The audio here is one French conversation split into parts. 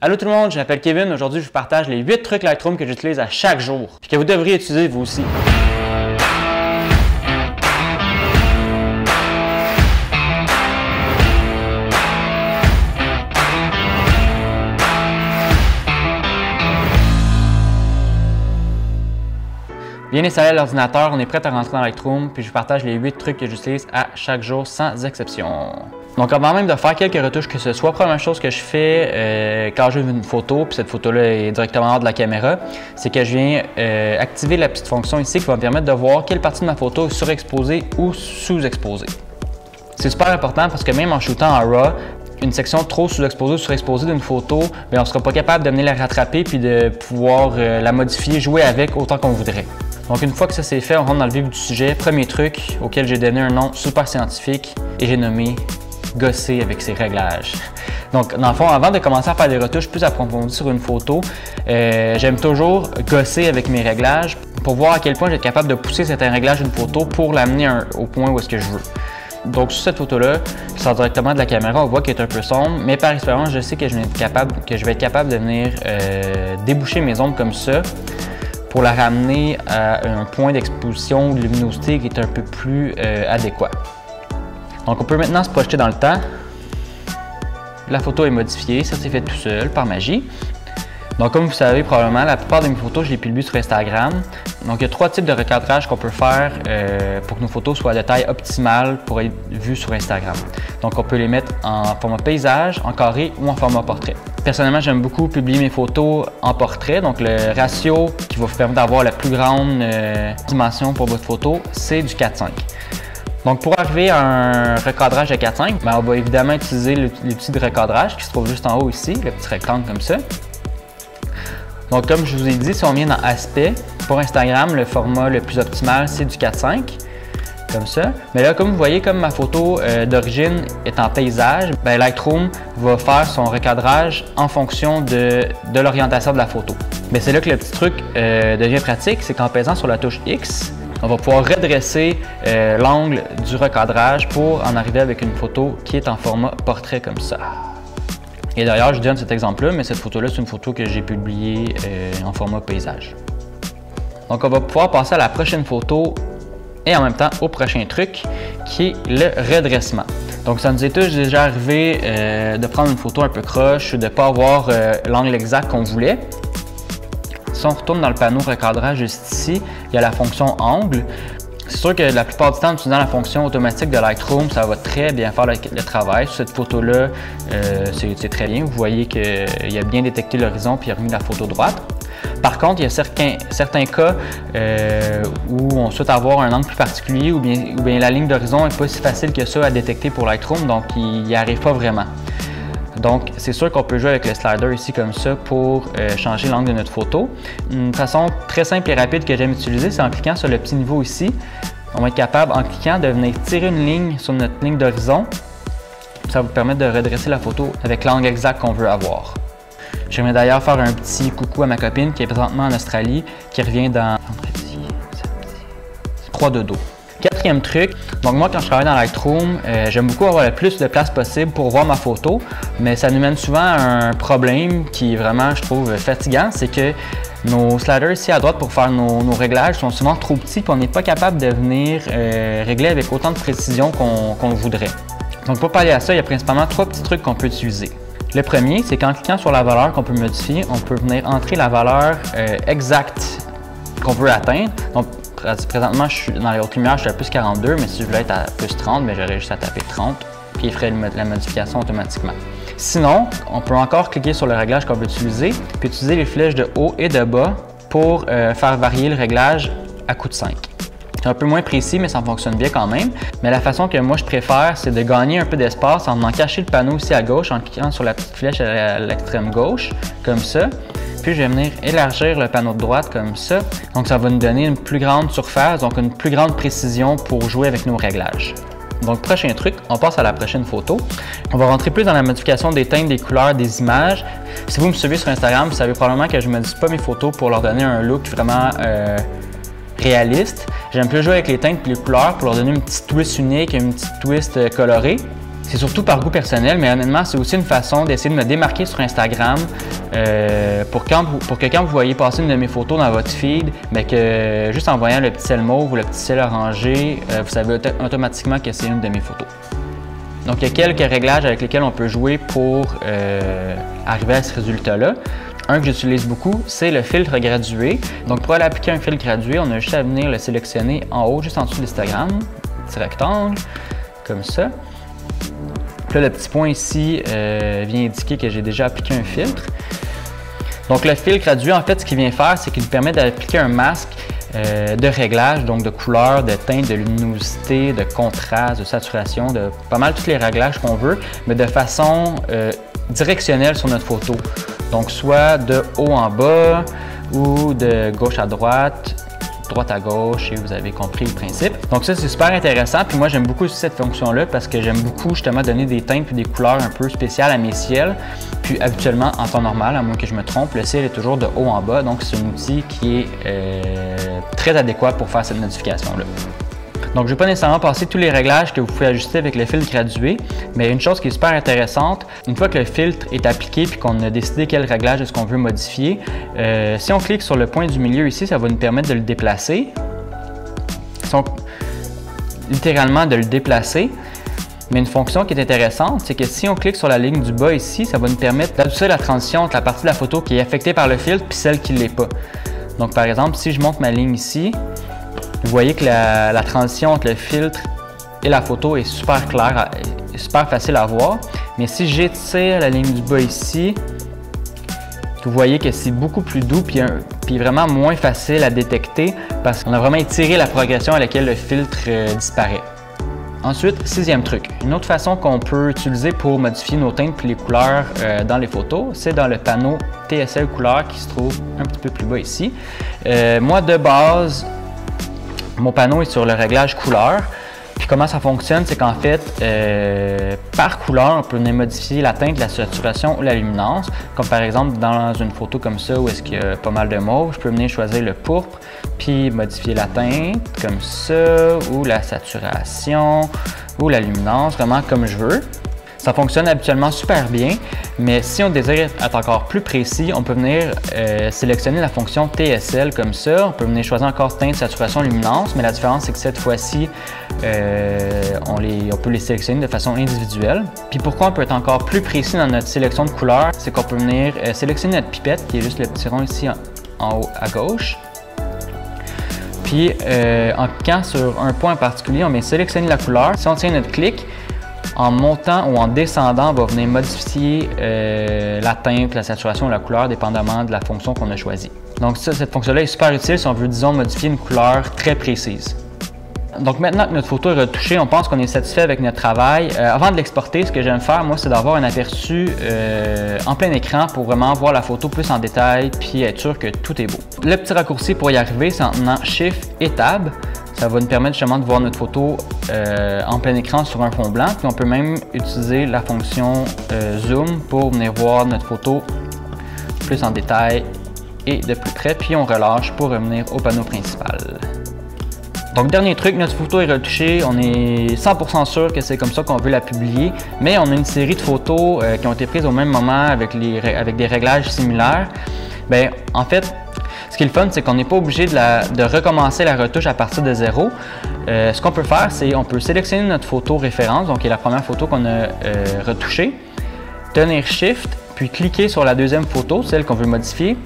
Allô tout le monde, je m'appelle Kevin. Aujourd'hui, je vous partage les 8 trucs Lightroom que j'utilise à chaque jour et que vous devriez utiliser vous aussi. Bien installé à l'ordinateur, on est prêt à rentrer dans Lightroom, puis je vous partage les 8 trucs que j'utilise à chaque jour sans exception. Donc avant même de faire quelques retouches que ce soit, première chose que je fais quand je veux une photo, puis cette photo-là est directement hors de la caméra, c'est que je viens activer la petite fonction ici qui va me permettre de voir quelle partie de ma photo est surexposée ou sous-exposée. C'est super important parce que même en shootant en RAW, une section trop sous-exposée ou surexposée d'une photo, bien, on ne sera pas capable de venir la rattraper puis de pouvoir la modifier, jouer avec autant qu'on voudrait. Donc une fois que ça c'est fait, on rentre dans le vif du sujet. Premier truc auquel j'ai donné un nom super scientifique et j'ai nommé gosser avec ses réglages. Donc dans le fond, avant de commencer à faire des retouches plus approfondies sur une photo, j'aime toujours gosser avec mes réglages pour voir à quel point je vais être capable de pousser certains réglages d'une photo pour l'amener au point où est-ce que je veux. Donc sur cette photo-là, qui sort directement de la caméra, on voit qu'elle est un peu sombre, mais par expérience, je sais que je vais être capable de venir déboucher mes ombres comme ça pour la ramener à un point d'exposition ou de luminosité qui est un peu plus adéquat. Donc on peut maintenant se projeter dans le temps. La photo est modifiée, ça s'est fait tout seul par magie. Donc comme vous savez probablement, la plupart de mes photos, je les publie sur Instagram. Donc il y a 3 types de recadrage qu'on peut faire pour que nos photos soient de taille optimale pour être vues sur Instagram. Donc on peut les mettre en format paysage, en carré ou en format portrait. Personnellement, j'aime beaucoup publier mes photos en portrait. Donc le ratio qui va vous permettre d'avoir la plus grande dimension pour votre photo, c'est du 4:5. Donc pour arriver à un recadrage de 4:5, on va évidemment utiliser l'outil de recadrage qui se trouve juste en haut ici, le petit rectangle comme ça. Donc comme je vous ai dit, si on vient dans Aspect, pour Instagram, le format le plus optimal, c'est du 4:5, comme ça. Mais là, comme vous voyez, comme ma photo d'origine est en paysage, bien, Lightroom va faire son recadrage en fonction de l'orientation de la photo. Mais c'est là que le petit truc devient pratique, c'est qu'en pesant sur la touche X, on va pouvoir redresser l'angle du recadrage pour en arriver avec une photo qui est en format portrait comme ça. Et d'ailleurs, je donne cet exemple-là, mais cette photo-là, c'est une photo que j'ai publiée en format paysage. Donc, on va pouvoir passer à la prochaine photo et en même temps au prochain truc, qui est le redressement. Donc, ça nous est tous déjà arrivé de prendre une photo un peu croche ou de ne pas avoir l'angle exact qu'on voulait. Si on retourne dans le panneau recadrage juste ici, il y a la fonction angle. C'est sûr que la plupart du temps, en utilisant la fonction automatique de Lightroom, ça va très bien faire le travail. Sur cette photo-là, c'est très bien. Vous voyez qu'il a bien détecté l'horizon puis il a remis la photo droite. Par contre, il y a certains cas où on souhaite avoir un angle plus particulier ou bien la ligne d'horizon n'est pas si facile que ça à détecter pour Lightroom, donc il n'y arrive pas vraiment. Donc, c'est sûr qu'on peut jouer avec le slider ici comme ça pour changer l'angle de notre photo. Une façon très simple et rapide que j'aime utiliser, c'est en cliquant sur le petit niveau ici. On va être capable, en cliquant, de venir tirer une ligne sur notre ligne d'horizon. Ça va vous permettre de redresser la photo avec l'angle exact qu'on veut avoir. J'aimerais d'ailleurs faire un petit coucou à ma copine qui est présentement en Australie, qui revient dans 3 de dos. Quatrième truc, donc moi quand je travaille dans Lightroom, j'aime beaucoup avoir le plus de place possible pour voir ma photo, mais ça nous mène souvent à un problème qui est vraiment, je trouve, fatigant, c'est que nos sliders ici à droite pour faire nos réglages sont souvent trop petits et on n'est pas capable de venir régler avec autant de précision qu'on le voudrait. Donc pour pallier à ça, il y a principalement 3 petits trucs qu'on peut utiliser. Le premier, c'est qu'en cliquant sur la valeur qu'on peut modifier, on peut venir entrer la valeur exacte qu'on veut atteindre. Donc, présentement, je suis dans les hautes lumières, je suis à plus 42, mais si je voulais être à plus 30, j'aurais juste à taper 30, puis il ferait la modification automatiquement. Sinon, on peut encore cliquer sur le réglage qu'on veut utiliser, puis utiliser les flèches de haut et de bas pour faire varier le réglage à coup de 5. C'est un peu moins précis, mais ça fonctionne bien quand même. Mais la façon que moi je préfère, c'est de gagner un peu d'espace en venant cacher le panneau ici à gauche, en cliquant sur la petite flèche à l'extrême gauche, comme ça. Puis je vais venir élargir le panneau de droite comme ça. Donc ça va nous donner une plus grande surface, donc une plus grande précision pour jouer avec nos réglages. Donc prochain truc, on passe à la prochaine photo. On va rentrer plus dans la modification des teintes, des couleurs, des images. Si vous me suivez sur Instagram, vous savez probablement que je ne modifie pas mes photos pour leur donner un look vraiment réaliste. J'aime plus jouer avec les teintes et les couleurs pour leur donner une petite twist unique, une petite twist colorée. C'est surtout par goût personnel, mais honnêtement, c'est aussi une façon d'essayer de me démarquer sur Instagram pour que quand vous voyez passer une de mes photos dans votre feed, bien que juste en voyant le petit ciel mauve ou le petit ciel orangé, vous savez automatiquement que c'est une de mes photos. Donc, il y a quelques réglages avec lesquels on peut jouer pour arriver à ce résultat-là. Un que j'utilise beaucoup, c'est le filtre gradué. Donc, pour aller appliquer un filtre gradué, on a juste à venir le sélectionner en haut, juste en dessous de l'histogramme, petit rectangle, comme ça. Puis là, le petit point ici vient indiquer que j'ai déjà appliqué un filtre. Donc, le filtre gradué, en fait, ce qu'il vient faire, c'est qu'il nous permet d'appliquer un masque de réglage, donc de couleur, de teinte, de luminosité, de contraste, de saturation, de pas mal tous les réglages qu'on veut, mais de façon directionnelle sur notre photo. Donc, soit de haut en bas ou de gauche à droite à gauche, et vous avez compris le principe. Donc ça, c'est super intéressant. Puis moi, j'aime beaucoup aussi cette fonction-là parce que j'aime beaucoup justement donner des teintes et des couleurs un peu spéciales à mes ciels. Puis habituellement, en temps normal, à moins que je me trompe, le ciel est toujours de haut en bas. Donc c'est un outil qui est très adéquat pour faire cette modification-là. Donc, je ne vais pas nécessairement passer tous les réglages que vous pouvez ajuster avec le filtre gradué, mais une chose qui est super intéressante, une fois que le filtre est appliqué et qu'on a décidé quel réglage est-ce qu'on veut modifier, si on clique sur le point du milieu ici, ça va nous permettre de le déplacer. Littéralement de le déplacer. Mais une fonction qui est intéressante, c'est que si on clique sur la ligne du bas ici, ça va nous permettre d'adoucir la transition entre la partie de la photo qui est affectée par le filtre et celle qui ne l'est pas. Donc, par exemple, si je monte ma ligne ici, vous voyez que la transition entre le filtre et la photo est super claire, super facile à voir. Mais si j'étire la ligne du bas ici, vous voyez que c'est beaucoup plus doux puis vraiment moins facile à détecter parce qu'on a vraiment étiré la progression à laquelle le filtre disparaît. Ensuite, sixième truc, une autre façon qu'on peut utiliser pour modifier nos teintes et les couleurs dans les photos, c'est dans le panneau TSL couleurs qui se trouve un petit peu plus bas ici. Moi, de base, mon panneau est sur le réglage couleur. Puis comment ça fonctionne, c'est qu'en fait, par couleur, on peut venir modifier la teinte, la saturation ou la luminance. Comme par exemple, dans une photo comme ça où est-ce qu'il y a pas mal de mauve, je peux venir choisir le pourpre, puis modifier la teinte comme ça, ou la saturation, ou la luminance, vraiment comme je veux. Ça fonctionne habituellement super bien, mais si on désire être encore plus précis, on peut venir sélectionner la fonction TSL comme ça. On peut venir choisir encore teinte, saturation, luminance, mais la différence, c'est que cette fois-ci, on peut les sélectionner de façon individuelle. Puis pourquoi on peut être encore plus précis dans notre sélection de couleurs, c'est qu'on peut venir sélectionner notre pipette, qui est juste le petit rond ici en haut à gauche. Puis en cliquant sur un point en particulier, on vient sélectionner la couleur. Si on tient notre clic, en montant ou en descendant, on va venir modifier la teinte, la saturation ou la couleur dépendamment de la fonction qu'on a choisie. Donc cette fonction-là est super utile si on veut, disons, modifier une couleur très précise. Donc maintenant que notre photo est retouchée, on pense qu'on est satisfait avec notre travail. Avant de l'exporter, ce que j'aime faire, moi, c'est d'avoir un aperçu en plein écran pour vraiment voir la photo plus en détail puis être sûr que tout est beau. Le petit raccourci pour y arriver, c'est en tenant Shift et Tab. Ça va nous permettre justement de voir notre photo en plein écran sur un fond blanc. Puis on peut même utiliser la fonction Zoom pour venir voir notre photo plus en détail et de plus près. Puis on relâche pour revenir au panneau principal. Donc dernier truc, notre photo est retouchée. On est 100% sûr que c'est comme ça qu'on veut la publier. Mais on a une série de photos qui ont été prises au même moment avec des réglages similaires. Bien, en fait, ce qui est le fun, c'est qu'on n'est pas obligé de recommencer la retouche à partir de zéro. Ce qu'on peut faire, c'est on peut sélectionner notre photo référence, donc qui est la première photo qu'on a retouchée, tenir Shift, puis cliquer sur la deuxième photo, celle qu'on veut modifier,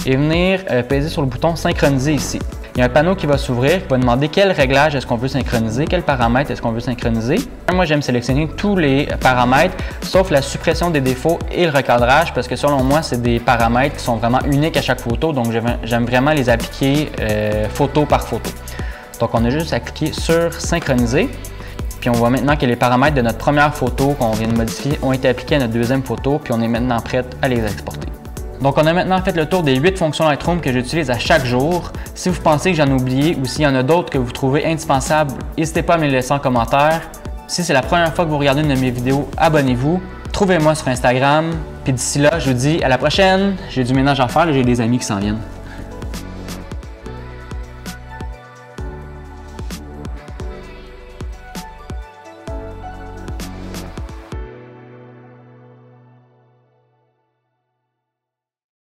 et venir peser sur le bouton Synchroniser ici. Il y a un panneau qui va s'ouvrir qui va demander quel réglage est-ce qu'on veut synchroniser, quels paramètres est-ce qu'on veut synchroniser. Moi, j'aime sélectionner tous les paramètres, sauf la suppression des défauts et le recadrage, parce que selon moi, c'est des paramètres qui sont vraiment uniques à chaque photo, donc j'aime vraiment les appliquer photo par photo. Donc, on a juste à cliquer sur Synchroniser, puis on voit maintenant que les paramètres de notre première photo qu'on vient de modifier ont été appliqués à notre deuxième photo, puis on est maintenant prêt à les exporter. Donc, on a maintenant fait le tour des 8 fonctions Lightroom que j'utilise à chaque jour. Si vous pensez que j'en ai oublié ou s'il y en a d'autres que vous trouvez indispensables, n'hésitez pas à me les laisser en commentaire. Si c'est la première fois que vous regardez une de mes vidéos, abonnez-vous. Trouvez-moi sur Instagram. Puis d'ici là, je vous dis à la prochaine. J'ai du ménage à faire et j'ai des amis qui s'en viennent.